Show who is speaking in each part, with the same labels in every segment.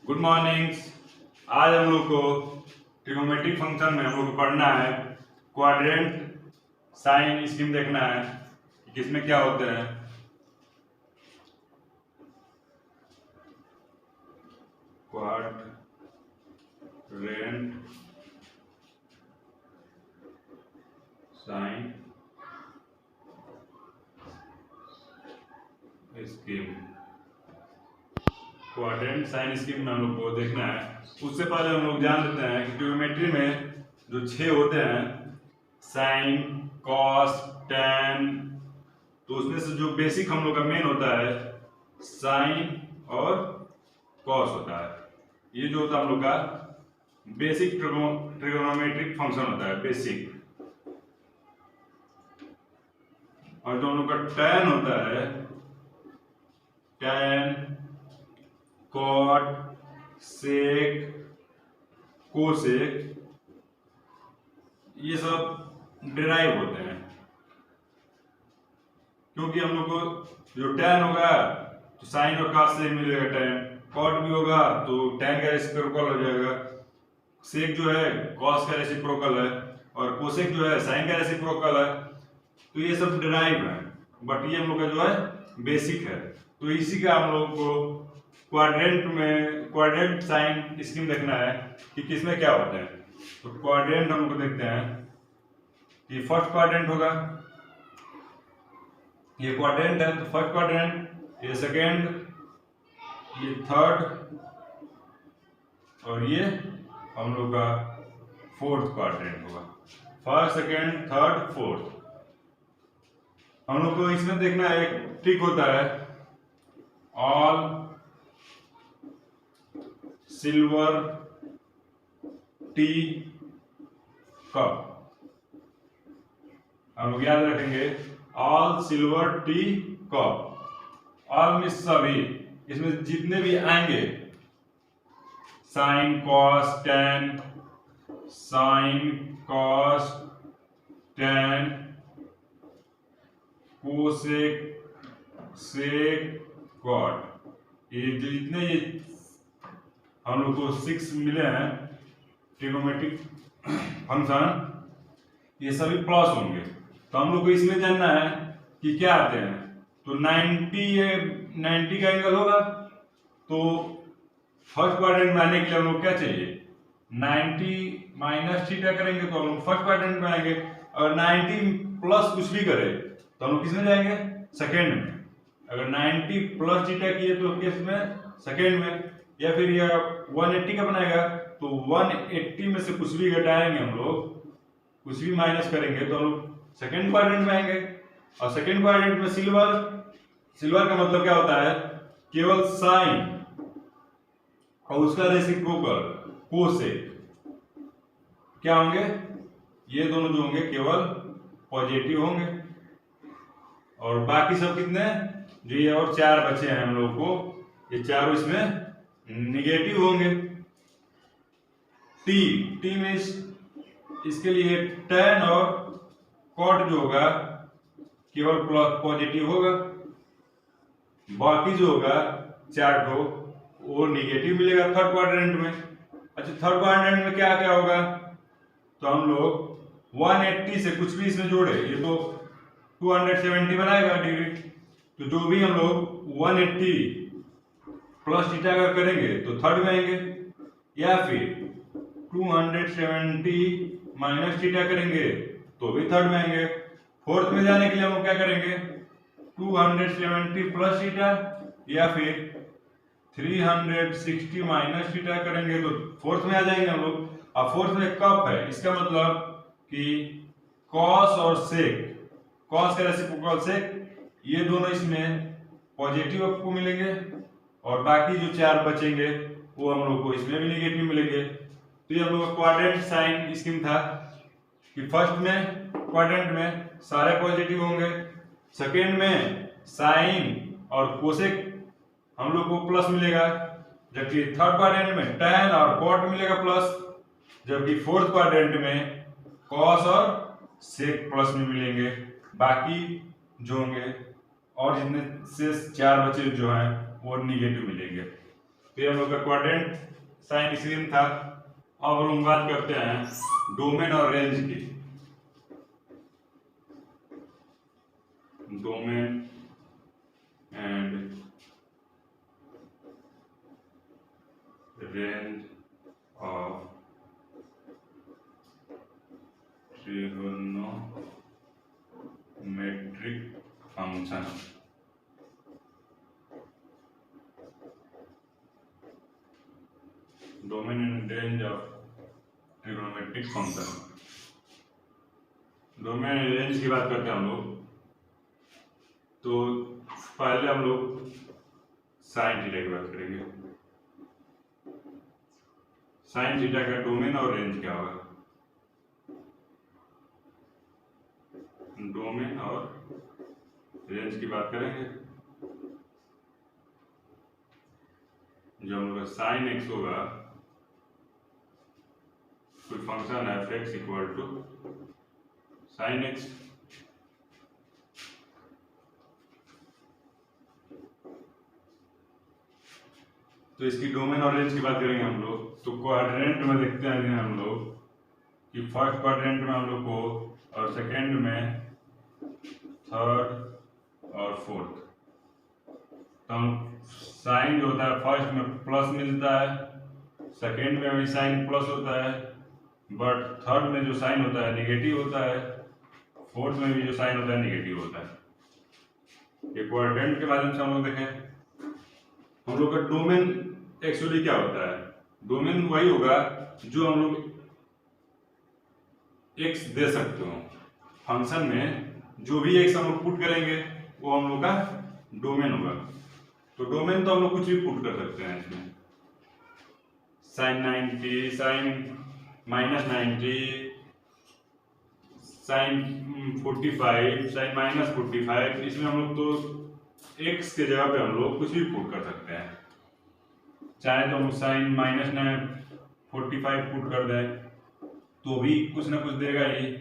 Speaker 1: Good morning. आज हम लोग को ट्रिग्नोमेट्रिक फंक्शन में हम लोग को पढ़ना है क्वाड्रेंट साइन स्कीम, देखना है कि किसमें क्या होते हैं। Quadrant sign scheme, quadrant sign scheme में हम लोग को देखना है। उससे पहले हम लोग जान लेते हैं कि ट्रिग्नोमेट्री में जो 6 होते हैं, साइन, कॉस, टैन, तो उसमें से जो बेसिक हम लोग का मेन होता है साइन और कॉस होता है। ये जो होता है हम लोग का बेसिक ट्रिग्नोमेट्रिक फंक्शन होता है, बेसिक। और जो हम लोग का टैन होता है, टैन, कॉट, सेक, कोसेक, ये सब डिराइव होते हैं। क्योंकि हम लोग को जो टैन होगा तो साइन और कॉस से मिलेगा टैन, कॉट भी होगा तो टैन का रेसिप्रोकल हो जाएगा, सेक जो है कॉस का रेसिप्रोकल है, और कोसेक जो है साइन का रेसिप्रोकल है। तो ये सब डिराइव है, बट ये हम लोग का जो है बेसिक है। तो इसी का हम लोग को क्वाड्रेंट साइन स्कीम देखना है कि किसमें क्या होते हैं। तो क्वाड्रेंट हम लोग को देखते हैं कि फर्स्ट क्वाड्रेंट होगा, ये क्वाड्रेंट है तो फर्स्ट क्वाड्रेंट, ये सेकेंड, ये थर्ड, और ये हम लोग का फोर्थ क्वाड्रेंट होगा। First, second, third, fourth. हम लोग को इसमें देखना है, एक ट्रिक होता है, ऑल सिल्वर टी कप। हम लोग याद रखेंगे all silver tea cup. All में सभी, इसमें जितने भी आएंगे sine, cos, tan, sine, cos, tan, cosec, sec, cot, ये जितने ये हम लोग को 6 मिले हैं ट्रिग्नोमेट्रिक फंक्शन, ये सभी प्लस होंगे। तो हम लोग को इसमें जानना है कि क्या आते हैं। तो 90 का एंगल होगा, तो फर्स्ट क्वाड्रेंट में आने के लिए हम लोग क्या चाहिए, 90 माइनस थीटा करेंगे तो हम लोग फर्स्ट क्वाड्रेंट में आएंगे। अगर 90 प्लस कुछ भी करे तो हम लोग किस में जाएंगे, सेकेंड में। अगर 90 प्लस थीटा किए तो किस में, सेकेंड में। या फिर यह 180 का बनाएगा तो 180 में से कुछ भी घटाएंगे हम लोग, कुछ भी माइनस करेंगे तो हम लोग सेकेंड क्वाड्रेंट में आएंगे। और सेकेंड क्वाड्रेंट में सिल्वर का मतलब क्या होता है, केवल साइन और उसका रेसिप्रोकल कोसेक क्या होंगे, ये दोनों जो होंगे केवल पॉजिटिव होंगे। और बाकी सब कितने, जो ये और 4 बचे हैं हम लोग को, ये चारों इसमें निगेटिव होंगे। टी में इसके लिए टैन और कॉट जो होगा केवल पॉजिटिव होगा, बाकी जो होगा 4 ठो वो निगेटिव मिलेगा थर्ड क्वाड्रेंट में। अच्छा, थर्ड क्वाड्रेंट में क्या क्या होगा, तो हम लोग 180 से कुछ भी इसमें जोड़े, ये तो 270 बनाएगा डिग्री। तो जो भी हम लोग 180 प्लस थीटा अगर करेंगे तो थर्ड में आएंगे, या फिर 270 माइनस थीटा करेंगे तो भी थर्ड में आएंगे। फोर्थ में जाने के लिए हम लोग क्या करेंगे, 270 प्लस थीटा या फिर 360 माइनस थीटा करेंगे तो फोर्थ में आ जाएंगे हम लोग। अब फोर्थ में कप है, इसका मतलब कि कॉस और सेक, कॉस का रेसिप्रोकल सेक, ये दोनों इसमें पॉजिटिव आपको मिलेंगे, और बाकी जो 4 बचेंगे वो हम लोग को इसमें भी नेगेटिव मिलेंगे। तो ये हम लोग का क्वाड्रेंट साइन स्कीम था कि फर्स्ट में क्वाड्रेंट में सारे पॉजिटिव होंगे, सेकेंड में साइन और कोसेक हम लोग को प्लस मिलेगा, जबकि थर्ड क्वाड्रेंट में टैन और कॉट मिलेगा प्लस, जबकि फोर्थ क्वाड्रेंट में कॉस और सेक प्लस में मिलेंगे। बाकी जो होंगे और जितने से 4 बचे जो हैं वो निगेटिव मिलेंगे। तो ये हम लोग का क्वाड्रेंट साइन स्क्रीन था। अब हम लोग बात करते हैं डोमेन और रेंज की। Domain and range of trigonometric function. Domain and range of trigonometric function. Domain and range की बात करते हैं हम लोग, तो पहले हम लोग साइन थीटा की बात करेंगे। साइन थीटा का डोमेन और रेंज क्या होगा? डोमेन और रेंज की बात करेंगे। जो हम लोग साइन एक्स होगा, कोई फंक्शन है F X equal to sine X, तो इसकी डोमेन और रेंज की बात करेंगे हम लोग। तो क्वाड्रेंट में देखते हैं हम लोग कि फर्स्ट क्वाड्रेंट में हम लोग को, और सेकेंड में, थर्ड और फोर्थ, तो हम साइन जो होता है फर्स्ट में प्लस मिलता है, सेकेंड में भी साइन प्लस होता है, बट थर्ड में जो साइन होता है निगेटिव होता है, फोर्थ में भी जो साइन होता है निगेटिव होता है। ये क्वाड्रेंट के माध्यम से हम लोग देखें। हम लोग का डोमेन एक्चुअली क्या होता है? डोमेन वही होगा जो हम लोग एक्स दे सकते हो फंक्शन में, जो भी एक्स हम लोग पुट करेंगे वो हम लोग का डोमेन होगा। तो डोमेन तो हम लोग कुछ भी पुट कर सकते हैं इसमें, साइन 90, साइन -90, साइन 45, साइन -45, इसमें हम लोग तो एक्स के जगह पे हम लोग कुछ भी पुट कर सकते हैं। चाहे तो हम साइन -45 पुट कर दें तो भी कुछ ना कुछ देगा ही,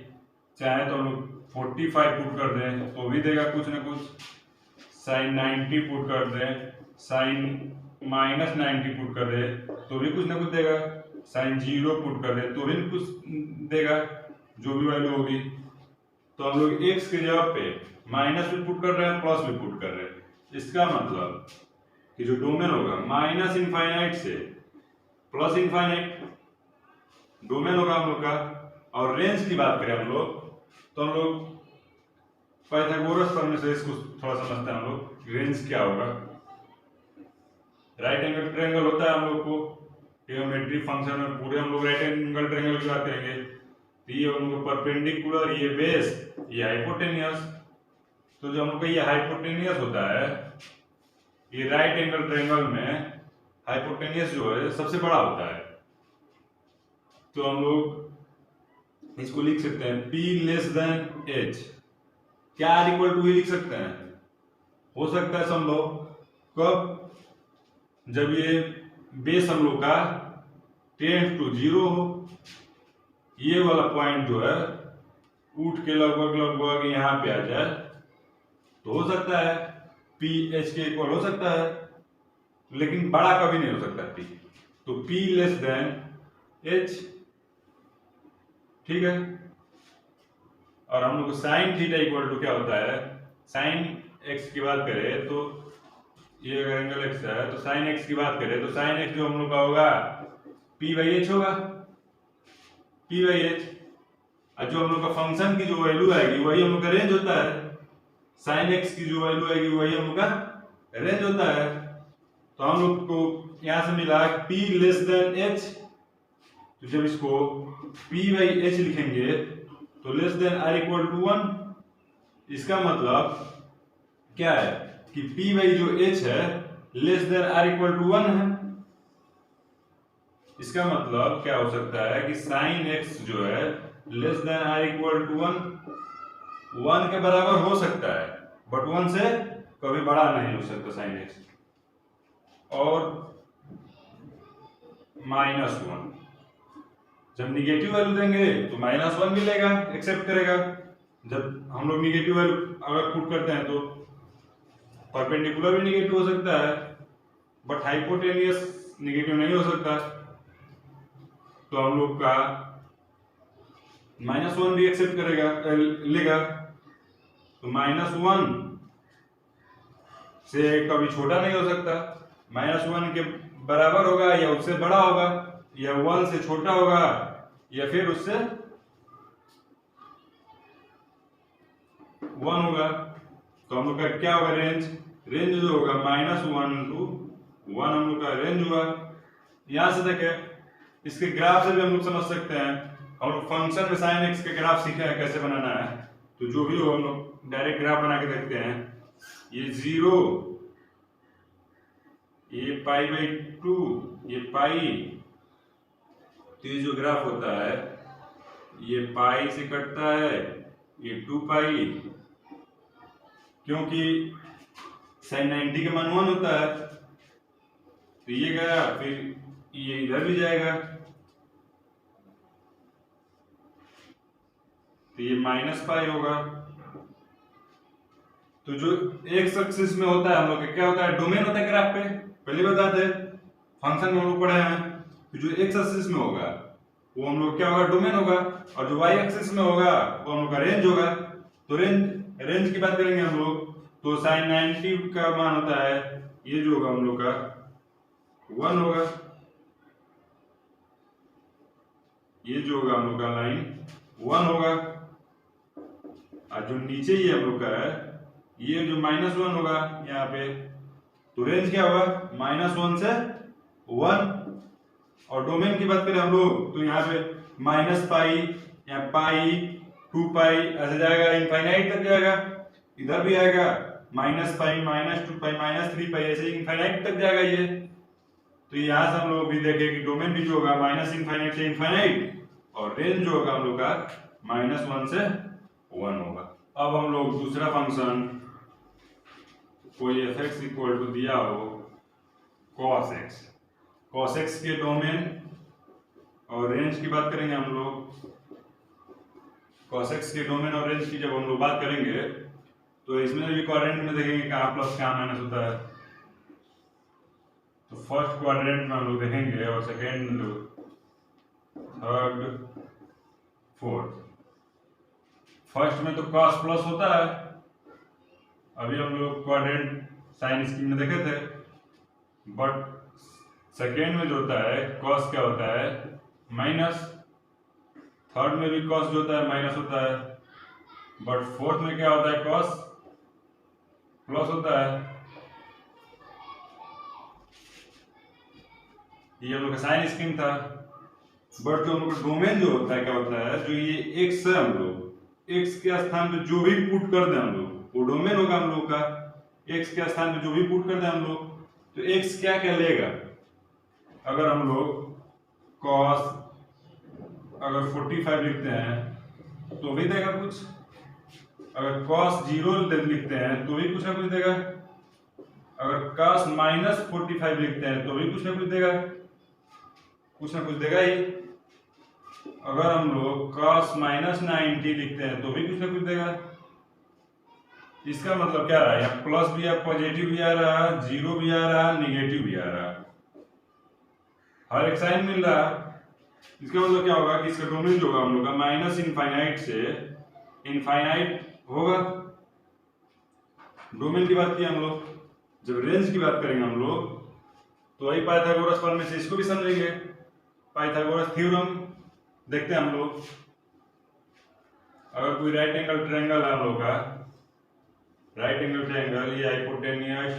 Speaker 1: चाहे तो हम लोग 45 पुट कर दें तो भी देगा कुछ ना कुछ, साइन 90 पुट कर दें, साइन -90 पुट कर दे तो भी कुछ ना कुछ देगा, साइन 0 पुट कर दे तो भी कुछ देगा, जो भी वैल्यू होगी। तो हम लोग एक्स के जगह पे माइनस भी पुट कर रहे हैं, प्लस भी पुट कर रहे हैं। इसका मतलब कि जो डोमेन होगा माइनस इनफाइनाइट से प्लस इनफाइनाइट डोमेन होगा हम लोग का। और रेंज की बात करें हम लोग, तो हम लोग पाइथागोरस पढ़ने से इसको थोड़ा समझते हैं हम लोग। रेंज क्या होगा? राइट एंगल ट्रायंगल होता है हम लोग को ट्रिग्नोमेट्रिक फंक्शन में, पूरे हम लोग राइट एंगल ट्रायंगल की बात करेंगे। तो ये हम लोग परपेंडिकुलर, ये बेस, ये हाइपोटेनियस। तो जो हम लोग का ये हाइपोटेनियस होता है, ये राइट एंगल ट्रायंगल में हाइपोटेनियस जो है सबसे बड़ा होता है। तो हम लोग इसको लिख सकते हैं P लेस देन H। क्या R इक्वल टू ही लिख सकते हैं? हो सकता है संभव कब? जब ये बेस हम लोग का टेंड टू 0 हो, ये वाला पॉइंट जो है उठ के लगभग लगभग यहाँ पे आ जाए, तो हो सकता है P H के इक्वल हो सकता है, लेकिन बड़ा कभी नहीं हो सकता P। तो P लेस देन H, ठीक है। और हम लोग को साइन थीटा इक्वल टू क्या होता है? साइन एक्स की बात करें तो ये अगर एंगल एक्स है तो साइन एक्स की बात करें तो साइन एक्स जो हम लोग का होगा P/H होगा, P/H। और जो हम लोग का फंक्शन की जो वैल्यू आएगी वही हम लोग का रेंज होता है। साइन एक्स की जो वैल्यू आएगी वही हम लोग का रेंज होता है। तो हम लोग को यहां से मिला P लेस देन H। तो जब इसको P/H लिखेंगे तो less than R equal to 1। इसका मतलब क्या है कि P/ जो H है less than R equal to 1 है। इसका मतलब क्या हो सकता है कि साइन x जो है less than R equal to 1 के बराबर हो सकता है, बट 1 से कभी बड़ा नहीं हो सकता साइन x। और -1, जब निगेटिव वैल्यू देंगे तो -1 मिलेगा, एक्सेप्ट करेगा। जब हम लोग निगेटिव वैल्यू अगर पुट करते हैं तो परपेंडिकुलर भी निगेटिव हो सकता है, बट हाइपोटेनियस निगेटिव नहीं हो सकता, तो हम लोग का -1 भी एक्सेप्ट करेगा लेगा। तो -1 से कभी छोटा नहीं हो सकता, -1 के बराबर होगा या उससे बड़ा होगा, या 1 से छोटा होगा या फिर उससे 1 होगा। तो हम लोग का क्या होगा, रेंज जो होगा -1 to 1 हम लोग का रेंज हुआ। यहां से देखे इसके ग्राफ से भी हम लोग समझ सकते हैं, हम लोग फंक्शन में sin x के ग्राफ सीखे हैं कैसे बनाना है, तो जो भी हो हम लोग डायरेक्ट ग्राफ बना के देखते हैं। ये 0, ये π/2, ये पाई, तो ये जो ग्राफ होता है ये पाई से कटता है, ये 2π, क्योंकि sin 90 का मान 1 होता है, तो ये गया, फिर ये इधर भी जाएगा, तो ये -π होगा। तो जो एक्स एक्सिस में होता है हम लोग का क्या होता है, डोमेन होता है ग्राफ पे, पहले बता दे, फंक्शन में हम लोग पढ़े हैं। तो जो एक्स एक्सिस में होगा वो हम लोग क्या होगा, डोमेन होगा, और जो वाई एक्सिस में होगा वो हम लोग का रेंज होगा। तो रेंज की बात करेंगे हम लोग, तो sin 90 का मान होता है, ये जो होगा हम लोग का 1 होगा, ये जो होगा हम लोग का लाइन 1 होगा, और जो नीचे ही हम लोग का है ये जो -1 होगा यहाँ पे, तो रेंज क्या होगा, -1 से 1। और डोमेन की बात करें हम लोग, तो यहाँ पे -π, यहाँ पाई, 2π ऐसे जाएगा, इनफाइनाइट तक जाएगा, इधर भी आएगा -π, -2π, -3π, ऐसे इनफाइनाइट तक जाएगा ये। तो यहाँ से हम लोग भी देखें कि डोमेन भी जो होगा -∞ से इनफाइनाइट, और रेंज जो होगा हम लोग का -1 से 1 होगा। अब हम लोग दूसरा फंक्शन, कोई f(x) इक्वल टू दिया हो cos x के डोमेन और रेंज की बात करेंगे हम लोग। cos x के डोमेन और रेंज की जब हम लोग बात करेंगे तो इसमें भी क्वाड्रेंट में देखेंगे कहाँ प्लस कहाँ माइनस होता है। तो फर्स्ट क्वाड्रेंट में हम लोग देखेंगे, और सेकेंड, थर्ड, फोर्थ। फर्स्ट में तो cos प्लस होता है, अभी हम लोग क्वाड्रेंट साइन स्कीम में देखे थे, बट सेकेंड में जो होता है cos क्या होता है, माइनस। थर्ड में भी cos जो होता है माइनस होता है, बट फोर्थ में क्या होता है, cos प्लस होता है। ये हम लोग का साइन स्कीम था, बट जो हम लोग का डोमेन जो होता है क्या होता है, जो ये x है, हम लोग x के स्थान पे जो भी पुट कर दें हम लोग वो डोमेन होगा हम लोग का। x के स्थान पे जो भी पुट कर दें हम लोग, तो x क्या क्या लेगा, अगर हम लोग cos अगर 45 लिखते हैं तो भी देगा कुछ, अगर cos 0 लिखते हैं तो भी कुछ ना कुछ देगा, अगर cos -45 लिखते हैं तो भी कुछ ना कुछ देगा, कुछ ना कुछ देगा ही। अगर हम लोग cos -90 लिखते हैं तो भी कुछ ना कुछ देगा। इसका मतलब क्या रहा, यहाँ प्लस भी है, पॉजिटिव भी आ रहा, जीरो भी आ रहा, निगेटिव भी आ रहा, हर एक साइन मिल रहा। इसका मतलब क्या होगा कि इसका डोमेन जो होगा हम लोग का -∞ से इनफाइनाइट होगा। डोमेन की बात की हम लोग, जब रेंज की बात करेंगे हम लोग तो वही पाइथागोरस प्रमेय से इसको भी समझेंगे। पाइथागोरस थ्योरम देखते हैं हम लोग। अगर कोई राइट एंगल ट्रायंगल है हम लोग का, राइट एंगल ट्रायंगल, ये हाइपोटेनियस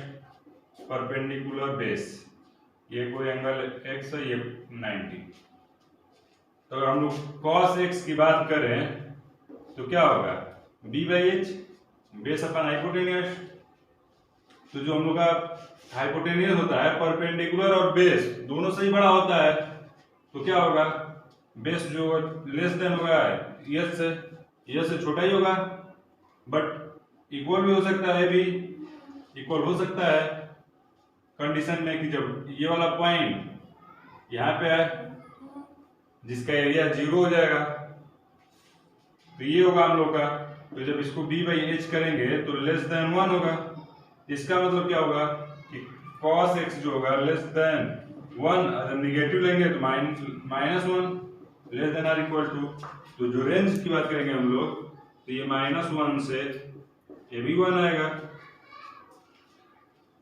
Speaker 1: परपेंडिकुलर बेस, ये कोई एंगल x है, ये 90। तो अगर हम लोग cos x की बात करें तो क्या होगा, b/h बेस अपन हाइपोटेनियस। तो जो हम लोग का हाइपोटेनियस होता है, परपेंडिकुलर और बेस दोनों से ही बड़ा होता है, तो क्या होगा, बेस जो लेस देन होगा यस से छोटा ही होगा, बट इक्वल भी हो सकता है, भी इक्वल हो सकता है कंडीशन में कि जब ये वाला पॉइंट यहाँ पे है जिसका एरिया 0 हो जाएगा, तो ये होगा हम लोग का। तो जब इसको b/h करेंगे तो लेस देन 1 होगा। इसका मतलब क्या होगा कि cos x जो होगा लेस देन 1, अगर निगेटिव लेंगे तो -1 less than or equal to, तो जो रेंज की बात करेंगे हम लोग तो ये -1 से ये भी 1 आएगा।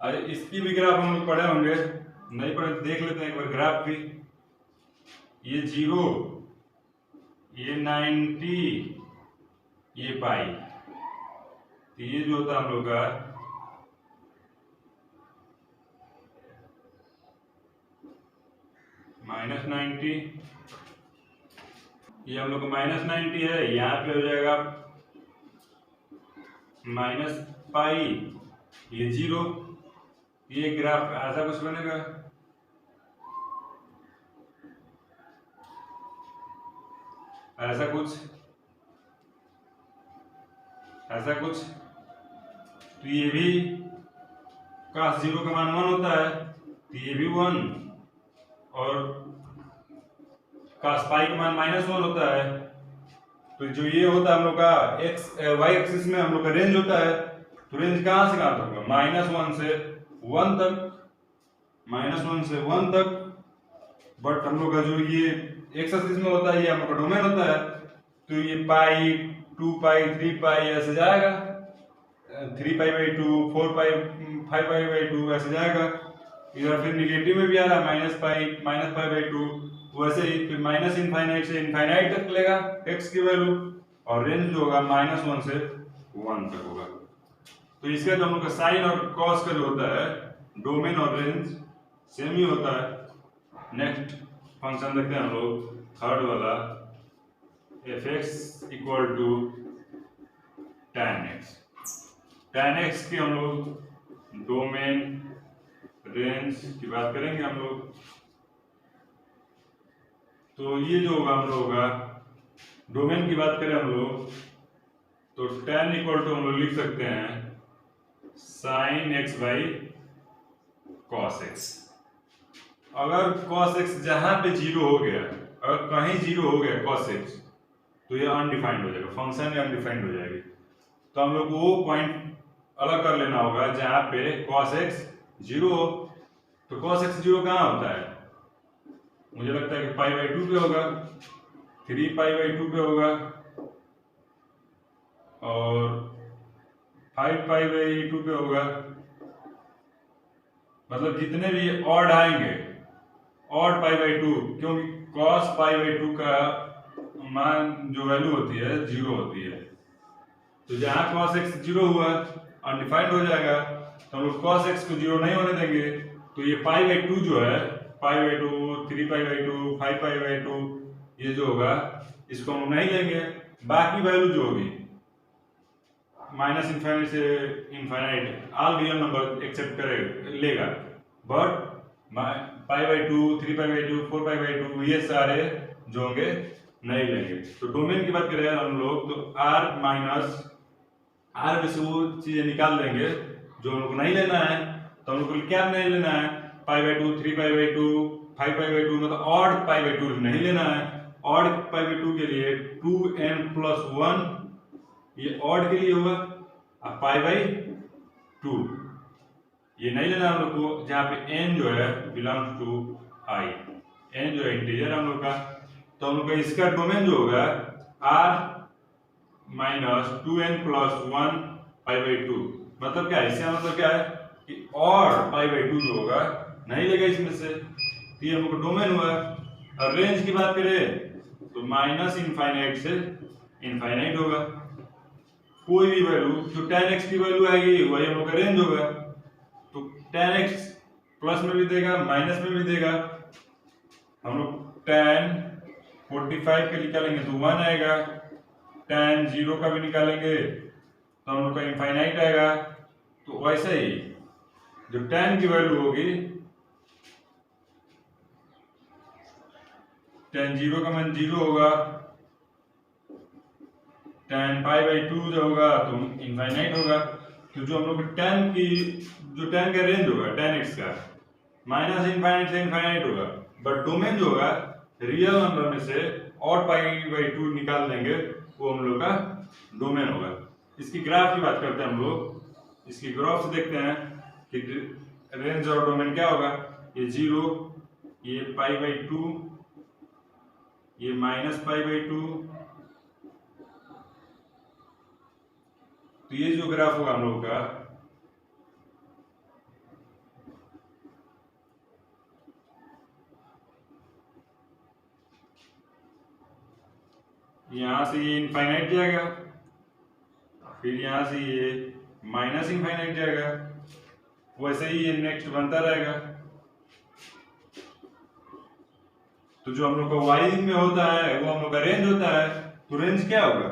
Speaker 1: अरे इसकी भी ग्राफ हम लोग पढ़े होंगे, नहीं पढ़े तो देख लेते हैं एक बार ग्राफ भी। ये 0, ये 90, ये पाई, तो ये जो होता है हम लोग का -90, ये हम लोग का -90 है, यहाँ पे हो जाएगा -पाई, ये 0, ये ग्राफ ऐसा कुछ बनेगा। ऐसा कुछ, तो ये भी cos 0 का मान 1 होता है, तो ये भी 1, और cos पाई का मान -1 होता है। तो जो ये होता है हम लोग का y एक्सिस में हम लोग का रेंज होता है, तो रेंज कहां से कहां तक होगा, -1 से 1 तक, -1 से 1 तक। बट हम लोग का जो ये एक्स एक्सिस में होता है, ये हम लोग का डोमेन होता है, तो ये पाई, 2 पाई, 3 पाई ऐसे जाएगा, 3 pi by 2, 4 pi, 5 pi by 2 ऐसे जाएगा। इधर फिर निगेटिव में भी आ रहा है -पाई बाई 2, वैसे ही फिर -इनफाइनाइट से इनफाइनाइट तक लेगा x की वैल्यू, और रेंज जो होगा -1 से 1 तक होगा। तो इसका जो हम लोग का साइन और कॉस का जो होता है डोमेन और रेंज सेम ही होता है। नेक्स्ट फंक्शन देखते हैं हम लोग, थर्ड वाला, f(x) = tan x। tan x की हम लोग डोमेन रेंज की बात करेंगे हम लोग, तो ये जो होगा हम लोग का डोमेन की बात करें हम लोग, तो tan = हम लोग लिख सकते हैं sin x by cos x। अगर cos x जहां पे 0 हो गया, अगर कहीं 0 हो गया cos x, तो ये अनडिफाइंड हो जाएगा, फंक्शन ये अनडिफाइंड हो जाएगी। तो हम लोग को वो पॉइंट अलग कर लेना होगा जहां पे cos x 0 हो। तो cos x 0 कहाँ होता है, मुझे लगता है कि पाई बाई 2 पे होगा, 3 पाई बाई 2 पे होगा, और 5 पाई बाई 2 पे होगा। मतलब जितने भी ऑड आएंगे, ऑड पाई बाई 2, क्योंकि cos पाई बाई 2 का मान जो वैल्यू होती है 0 होती है। तो जहां cos x 0 हुआ अनडिफाइंड हो जाएगा, तो हम लोग cos x को 0 नहीं होने देंगे। तो ये पाई बाई 2 जो है, pi by 2, 3 pi by 2, 5 pi by 2, ये जो होगा इसको हम नहीं लेंगे। बाकी वैल्यू जो होगी -इनफाइनाइट से infinite all real number except करेगा, लेगा, but pi by 2, 3 pi by 2, 4 pi by 2 ये सारे जो होंगे नहीं लेंगे। तो डोमेन की बात करें हम लोग, तो आर में से वो चीजें निकाल देंगे जो हम लोग को नहीं लेना है। तो हम लोग को क्या नहीं लेना है, pi by 2, 3 pi by 2, 5 pi by 2, मतलब ऑड पाई बाई 2 नहीं लेना है। ऑड पाई बाई 2 के लिए 2n+1, ये ऑड के लिए होगा, और पाई बाई 2 ये नहीं लेना हम लोग को, जहाँ पे n जो है बिलोंग्स टू i, n जो है इंटीजर हम लोग का। तो हम लोग का इसका डोमेन जो होगा r - 2n+1 पाई बाई 2, मतलब क्या है, इसका मतलब क्या है कि और पाई बाई 2 जो होगा नहीं लेगा इसमें से, तो ये हम लोग का डोमेन हुआ। और रेंज की बात करें तो -इनफाइनाइट से इनफाइनाइट होगा। कोई भी वैल्यू जो tan x की वैल्यू आएगी वही हम लोग का रेंज होगा। तो tan x प्लस में भी देगा, माइनस में भी देगा। हम लोग tan 45 के निकालेंगे तो 1 आएगा, tan 0 का भी निकालेंगे तो हम लोग का इनफाइनाइट आएगा। तो वैसे ही जो tan की वैल्यू होगी, tan 0 का मान 0 होगा, tan पाई बाई 2 जो होगा तो इनफाइनाइट होगा। तो जो हम लोग tan का रेंज होगा tan x का -इनफाइनाइट से इनफाइनाइट होगा, बट डोमेन जो होगा रियल नंबर में से और पाई बाई 2 निकाल देंगे, वो हम लोग का डोमेन होगा। इसकी ग्राफ की बात करते हैं हम लोग। इसकी ग्राफ से देखते हैं कि रेंज और डोमेन क्या होगा, ये 0, ये π/2, ये -π/2। तो ये जो ग्राफ होगा हम लोग का, यहां से ये इनफाइनाइट जाएगा, फिर यहां से ये माइनस इनफाइनाइट जाएगा, वैसे ही ये नेक्स्ट बनता रहेगा। तो जो हम लोग का वाई में होता है वो हम लोग का रेंज होता है। तो रेंज क्या होगा,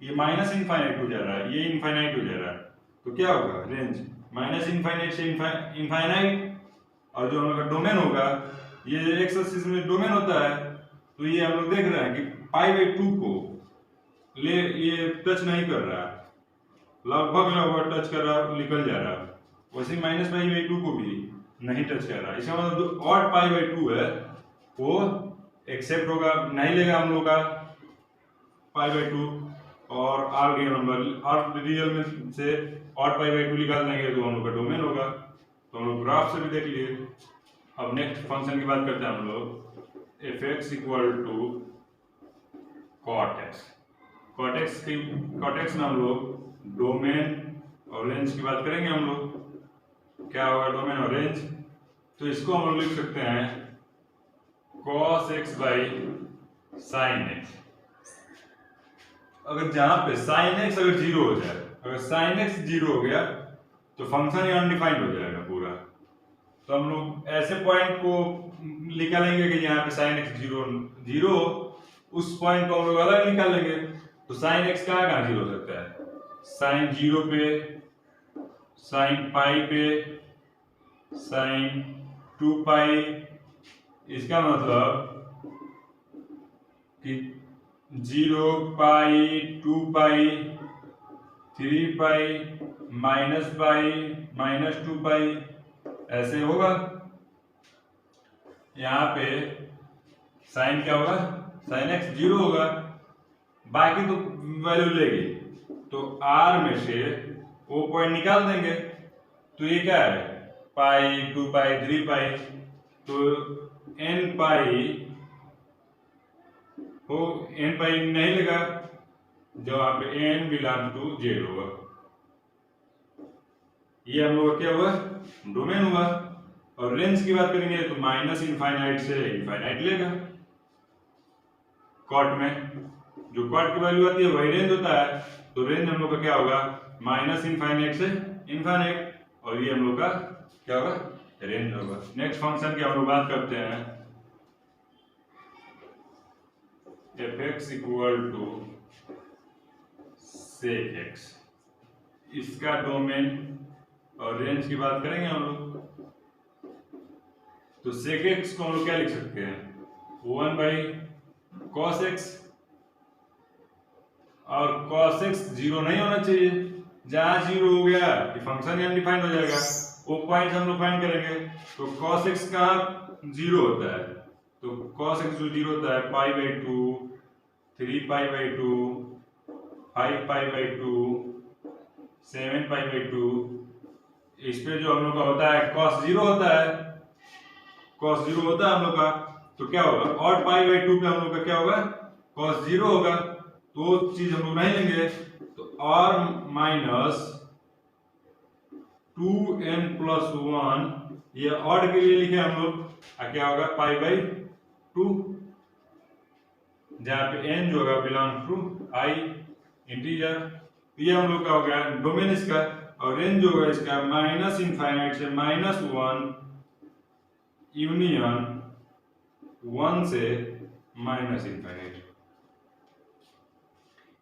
Speaker 1: ये माइनस इनफाइनाइट हो जा रहा है, ये इनफाइनाइट हो जा रहा है, तो क्या होगा रेंज माइनस इनफाइनाइट से इनफाइनाइट। और जो हम लोग का डोमेन होगा, ये एक्स एक्सिस में डोमेन होता है, तो ये हम लोग देख रहे हैं कि π/2 को ये टच नहीं कर रहा है, लगभग टच कर रहा, निकल जा रहा है। वैसे -π/2 को भी नहीं टच कर रहा है। इसका मतलब जो ऑड π/2 है वो एक्सेप्ट होगा, नहीं लेगा हम लोग का π/2। और R real number, R real में से ऑड π/2 निकाल देंगे तो हम लोग का डोमेन होगा। तो हम लोग ग्राफ से भी देख लिए। अब नेक्स्ट फंक्शन की बात करते हैं हम लोग, f(x) = cot x। cot x में हम लोग डोमेन और रेंज की बात करेंगे। हम लोग क्या होगा डोमेन और रेंज, तो इसको हम लोग लिख सकते हैं cos x/sin x। अगर जहां पे sin x अगर 0 हो जाए, अगर sin x 0 हो गया तो फंक्शन ही अनडिफाइंड हो जाएगा पूरा। तो हम लोग ऐसे पॉइंट को निकालेंगे कि यहाँ पे sin x 0, उस पॉइंट को हम लोग अलग निकालेंगे। तो sin x कहाँ 0 हो सकता है, sin 0 पे, sin पाई पे, sin 2π। इसका मतलब कि 0π, 2π, 3π, -π, -2π ऐसे होगा। यहाँ पे साइन क्या होगा, साइन x 0 होगा, बाकी तो वैल्यू लेगी। तो r में से वो पॉइंट निकाल देंगे। तो ये क्या है, पाई, 2π, 3π, तो nπ हो, nπ नहीं लगा, जो यहाँ पे n बिलोंग टू 0 होगा। ये हम लोग क्या हुआ, डोमेन हुआ। और रेंज की बात करेंगे तो माइनस इनफाइनाइट से इनफाइनाइट लेगा। कॉट में जो कॉट की वैल्यू आती है वही रेंज होता है। तो रेंज हम लोग का क्या होगा, माइनस इनफाइनाइट से इनफाइनाइट, और ये हम लोग का क्या होगा, रेंज होगा। नेक्स्ट फंक्शन की हम लोग बात करते हैं, f(x) = sec x। इसका डोमेन और रेंज की बात करेंगे हम लोग। तो sec x को हम लोग क्या लिख सकते हैं, 1/cos x। और cos x 0 नहीं होना चाहिए, जहां 0 हो गया कि फंक्शन अनडिफाइंड हो जाएगा, वो पॉइंट हम लोग फाइंड करेंगे। तो cos x का 0 होता है, तो cos x जो 0 होता है π/2, 3π/2, 5π/2, 7π/2। इस पे जो हम लोग का होता है cos 0 होता है, cos 0 होता है हम लोग का। तो क्या होगा, और π/2 पे हम लोग का क्या होगा, cos 0 होगा। तो वो चीज हम लोग नहीं लेंगे। तो r माइनस 2n+1, ये ऑड के लिए लिखे हम लोग, क्या होगा π/2, जहां पे n जो होगा बिलोंग टू i इंटीजर। ये हम लोग का हो गया डोमेन इसका। और रेंज जो होगा इसका माइनस इनफाइनाइट से -1 यूनियन 1 से माइनस इनफाइनाइट।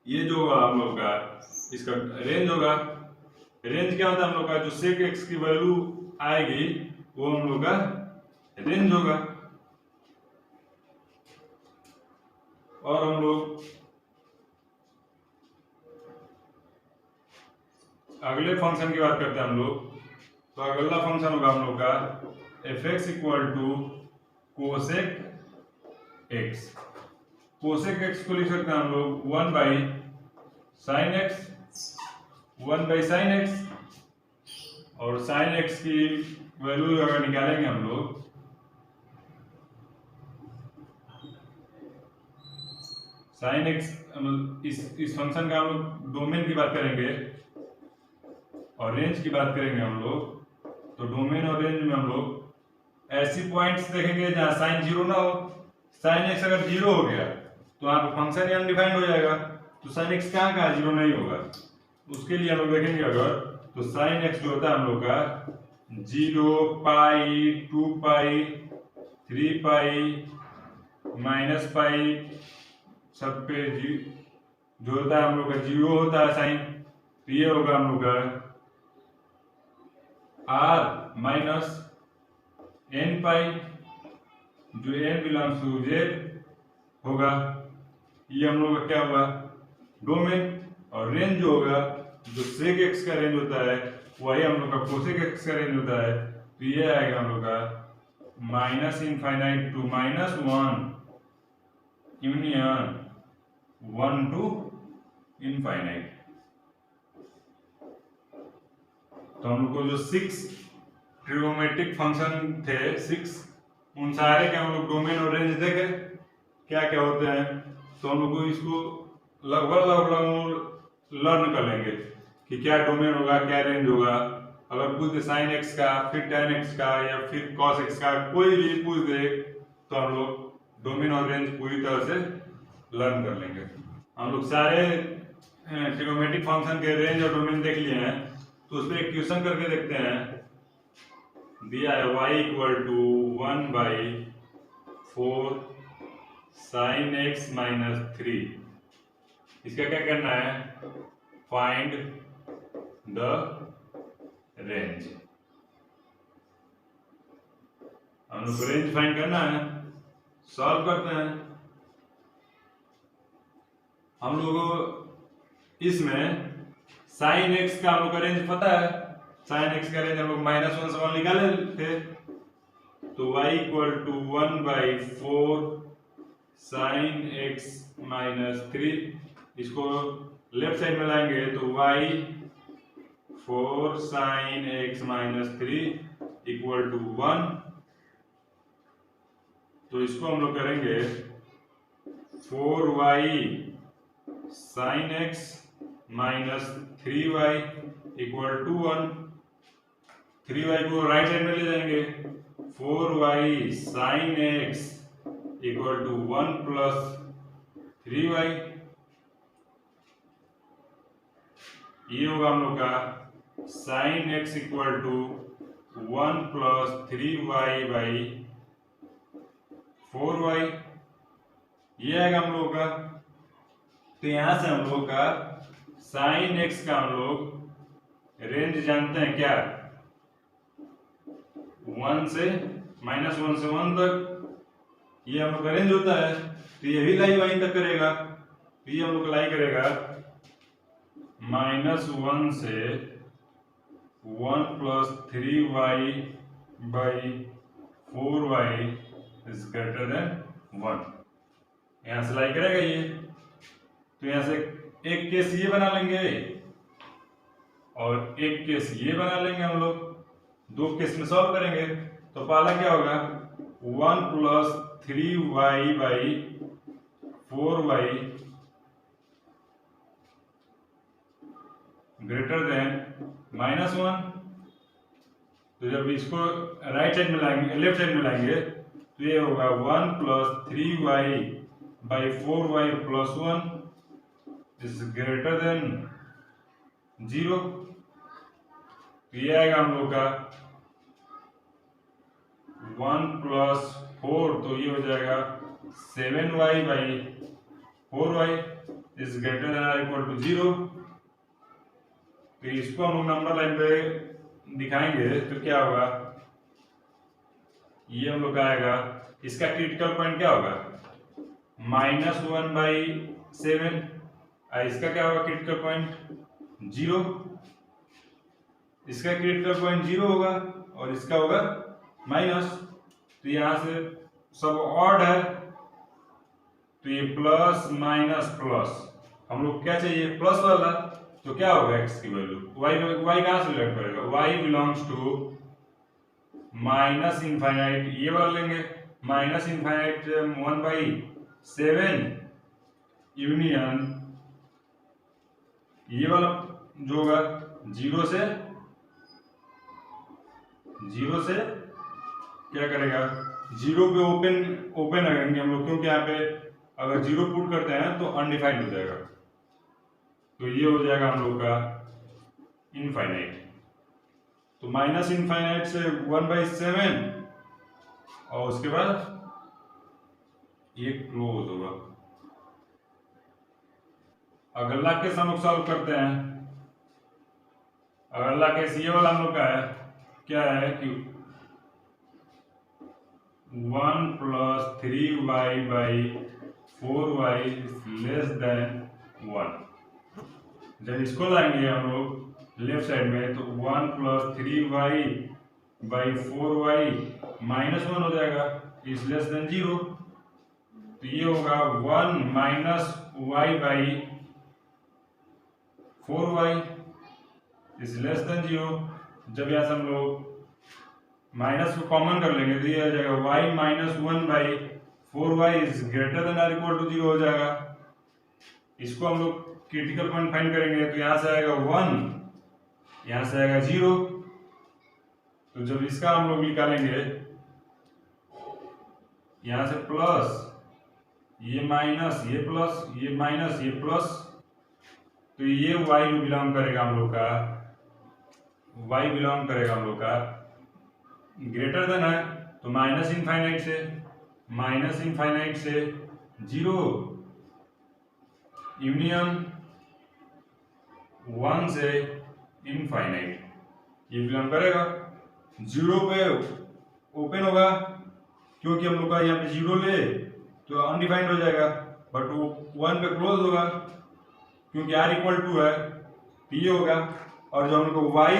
Speaker 1: ये जो होगा हम लोग का इसका रेंज होगा। रेंज क्या होता है हम लोग का, जो sec x की वैल्यू आएगी वो हम लोग का रेंज होगा। और हम लोग अगले फंक्शन की बात करते हैं हम लोग। तो अगला फंक्शन होगा हम लोग का f(x) = cosec x। cosec x को लिख सकते हैं हम लोग 1/sin x, 1/sin x। और साइन एक्स की वैल्यू अगर निकालेंगे हम लोग, साइन एक्स इस फंक्शन का हम लोग डोमेन की बात करेंगे और रेंज की बात करेंगे हम लोग। तो डोमेन और रेंज में हम लोग ऐसी पॉइंट्स देखेंगे जहां साइन जीरो ना हो। साइन एक्स अगर जीरो हो गया तो यहाँ पे फंक्शन ही अनडिफाइंड हो जाएगा, तो साइन एक्स कहाँ जीरो नहीं होगा। उसके लिए हम लोग देखेंगे अगर, तो साइन एक्स जो होता है हम लोग का 0, पाई, 2 पाई, 3 पाई, माइनस पाई, सब पे जो होता है हम लोग का 0 होता है साइन। तो ये होगा हम लोग का r माइनस n पाई, जो n बिलोंग्स टू z होगा। ये हम लोग का क्या होगा डोमेन। और रेंज जो होगा, जो सेक एक्स का रेंज होता है वही हम लोग का कोसेक एक्स का रेंज होता है। तो ये आएगा हम लोग का minus infinite to -1 union 1 to infinite. तो हम लोग को जो 6 ट्रिगोमेट्रिक फंक्शन थे 6, उन सारे के हम लोग डोमेन और रेंज देखे क्या क्या होते हैं। तो हम लोग को इसको लगभग लर्न कर लेंगे कि क्या डोमेन होगा, क्या रेंज होगा। अगर पूछ दे साइन एक्स का, फिर टेन एक्स का, या फिर कॉस एक्स का, कोई भी पूछ दे तो हम लोग डोमेन और रेंज पूरी तरह से लर्न कर लेंगे। हम लोग सारे ट्रिगोमेट्रिक फंक्शन के रेंज और डोमेन देख लिए हैं। तो उस पर एक क्वेश्चन करके देखते हैं। दिया है y equal to 1/4 sine X minus 3। इसका क्या करना है, फाइंड द रेंज। हम लोग को रेंज फाइंड करना है, सॉल्व करते हैं। हम लोग इसमें साइन एक्स का हम लोग का रेंज पता है। साइन एक्स का रेंज हम लोग -1 से 1 निकाले थे। तो y equal to 1/4 sine X minus 3। इसको लेफ्ट साइड में लाएंगे तो y 4 sine X minus 3 equal to 1। तो इसको हम लोग करेंगे 4y sine X minus 3y equal to 1। 3y को राइट हैंड में ले जाएंगे, 4y sine X equal to 1 plus 3y। ये होगा हम लोग का sine X equal to 1 plus 3y by 4y। ये आएगा हम लोग का। तो यहां से हम लोग का साइन एक्स का हम लोग रेंज जानते हैं क्या, 1 से -1 से 1 तक ये हम लोग का रेंज होता है। तो ये भी लाई वहीं तक करेगा। तो ये हम लोग लाई करेगा -1 से 1 plus 3y by 4y is greater than 1। यहां से लाई करेगा ये। तो यहां से एक केस ये बना लेंगे और एक केस ये बना लेंगे। हम लोग दो केस में सॉल्व करेंगे। तो पहला क्या होगा, 1 plus 3y by 4y greater than -1। तो जब इसको राइट साइड में लाएंगे, लेफ्ट साइड में लाएंगे, तो ये होगा 1 plus 3y by 4y plus 1 is greater than 0। तो ये आएगा हम लोग का 1 प्लस 4, तो ये हो जाएगा 7y by 4y is greater than और इक्वल टू 0। तो इसको हम लोग नंबर लाइन पे दिखाएंगे तो क्या होगा, ये हम लोग का आएगा, इसका क्रिटिकल पॉइंट क्या होगा, -1/7। इसका क्या होगा क्रिटिकल पॉइंट 0। इसका क्रिटिकल पॉइंट 0 होगा और इसका होगा माइनस। तो यहां से सब ऑड है, तो ये प्लस माइनस प्लस, हम लोग क्या चाहिए प्लस वाला। तो क्या होगा x की वैल्यू, y कहाँ से सिलेक्ट करेगा, y belongs to minus infinite, ये वाला लेंगे माइनस इनफाइनाइट 1/7 यूनियन ये वाला जो होगा जीरो से क्या करेगा, जीरो पे ओपन रखेंगे हम लोग, क्योंकि यहाँ पे अगर जीरो पुट करते हैं तो अनडिफाइंड हो जाएगा, तो ये हो जाएगा हम लोग का इनफाइनाइट। तो माइनस इनफाइनाइट से 1/7 और उसके बाद ये क्लोज होगा। अगला केस हम लोग सॉल्व करते हैं। अगला केस ये वाला हम लोग का है, क्या है कि 1 + 3y/4y लेस देन 1। जब इसको लाएंगे हम लोग लेफ्ट साइड में तो 1 + 3y/4y -1 हो जाएगा, इज लेस देन 0। तो ये होगा 1 - y/4y इज लेस देन 0। जब यहाँ से हम लोग माइनस को कॉमन कर लेंगे तो ये आ जाएगा y - 1/4y is greater than और इक्वल टू 0 हो जाएगा। इसको हम लोग क्रिटिकल पॉइंट फाइंड करेंगे तो यहाँ से आएगा 1, यहाँ से आएगा 0। तो जब इसका हम लोग निकालेंगे, यहाँ से प्लस, ये माइनस, ये प्लस, ये माइनस, ये प्लस, तो ये y जो बिलोंग करेगा हम लोग का, y बिलोंग करेगा हम लोग का ग्रेटर देन है, तो माइनस इनफाइनाइट से 0 यूनियन 1 से इनफाइनाइट, ये बिलोंग करेगा। 0 पे ओपन होगा, क्योंकि हम लोग का यहाँ पे 0 ले तो अनडिफाइंड हो जाएगा, बट वो 1 पे क्लोज होगा क्योंकि r = 2 है, तो ये होगा। और जो हम लोग को y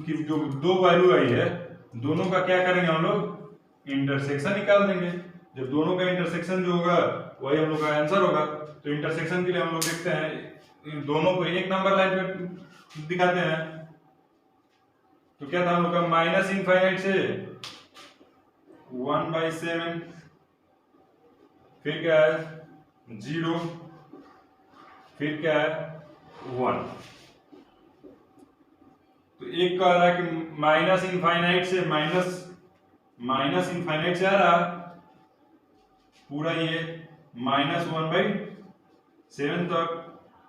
Speaker 1: की जो दो वैल्यू आई है, दोनों का क्या करेंगे हम लोग, इंटरसेक्शन निकाल देंगे। जब दोनों का इंटरसेक्शन जो होगा वही हम लोग का आंसर होगा। तो इंटरसेक्शन के लिए हम लोग देखते हैं, इन दोनों को एक नंबर लाइन पे दिखाते हैं। तो क्या था हम लोग का, माइनस इनफाइनाइट से 1/7, फिर क्या है 0, फिर क्या है 1। तो एक कह रहा है कि माइनस इनफाइनाइट से आ रहा पूरा ये -1/7 तक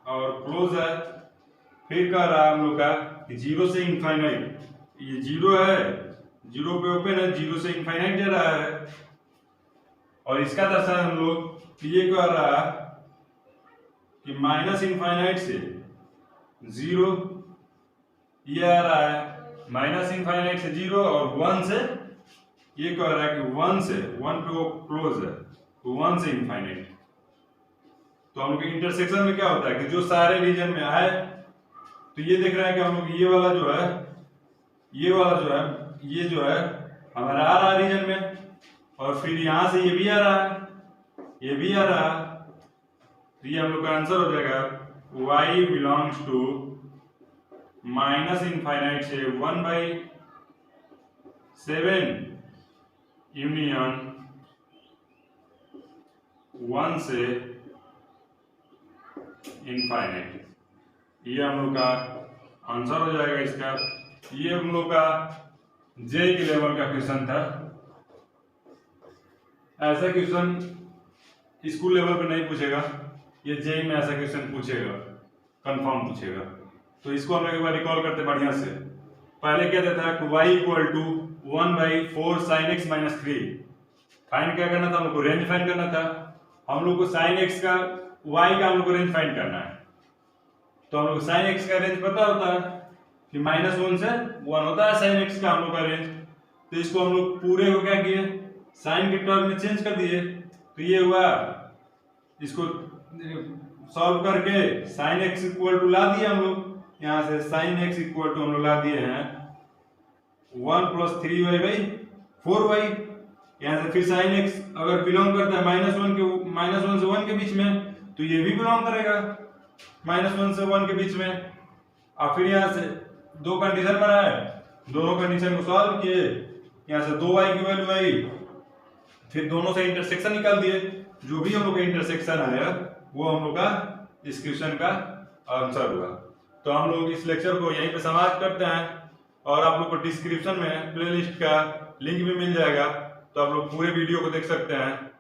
Speaker 1: और क्लोज है। फिर कह रहा है हम लोग का कि 0 से इनफाइनाइट, ये 0 है, 0 पे ओपन है, 0 से इनफाइनाइट जा रहा है। और इसका दर्शाया हम लोग, ये कह रहा है कि माइनस इनफाइनाइट से 0, ये आ रहा है माइनस इनफाइनाइट से 0 और 1 से, ये कह रहा है कि 1 पे वो क्लोज है, तो 1 से इनफाइनाइट। तो हम लोग इंटरसेक्शन में क्या होता है कि जो सारे रीजन में आए, तो ये देख रहे हैं कि हम लोग ये वाला जो है, ये जो है हमारा आ रहा रीजन में, और फिर यहां से ये भी आ रहा है, ये भी आ रहा है। तो ये हम लोग का आंसर हो जाएगा y belongs to minus infinite से 1/7 यूनियन 1 से इनफाइनाइट। ये हम लोग का आंसर हो जाएगा इसका। ये हम लोग का जे के लेवल का क्वेश्चन था। ऐसा क्वेश्चन स्कूल लेवल पे नहीं पूछेगा, ये जे में ऐसा क्वेश्चन पूछेगा, कंफर्म पूछेगा। तो इसको हम लोग एक बार रिकॉल करते बढ़िया से। पहले क्या देता है, y = 1/4 sin x - 3। फाइंड क्या करना था हम लोग को, रेंज फाइंड करना था। हम लोग को sin x का, y का हम लोग को रेंज फाइंड करना है। तो हम लोग sin x का रेंज पता होता है कि -1 से 1 होता है sin x का हम लोग का रेंज। तो इसको हम लोग पूरे को क्या किए, साइन के टर्म में चेंज कर दिए। तो ये हुआ, इसको सॉल्व करके sin x = ला दिए हम लोग, यहाँ से sin x = हम लोग ला दिए हैं 1 + 3y/4y। यहाँ से फिर sin x अगर बिलोंग करता है -1 से 1 के बीच में, तो ये भी बिलोंग करेगा -1 से 1 के बीच में। और फिर यहाँ से दो कंडीशन बनाए, दोनों कंडीशन को सॉल्व किए, यहाँ से 2y की वैल्यू आई, फिर दोनों से इंटरसेक्शन निकाल दिए, जो भी हम लोग का इंटरसेक्शन आया वो हम लोग का इस क्वेश्चन का आंसर हुआ। तो हम लोग इस लेक्चर को यहीं पे समाप्त करते हैं और आप लोग को डिस्क्रिप्शन में प्लेलिस्ट का लिंक भी मिल जाएगा, तो आप लोग पूरे वीडियो को देख सकते हैं।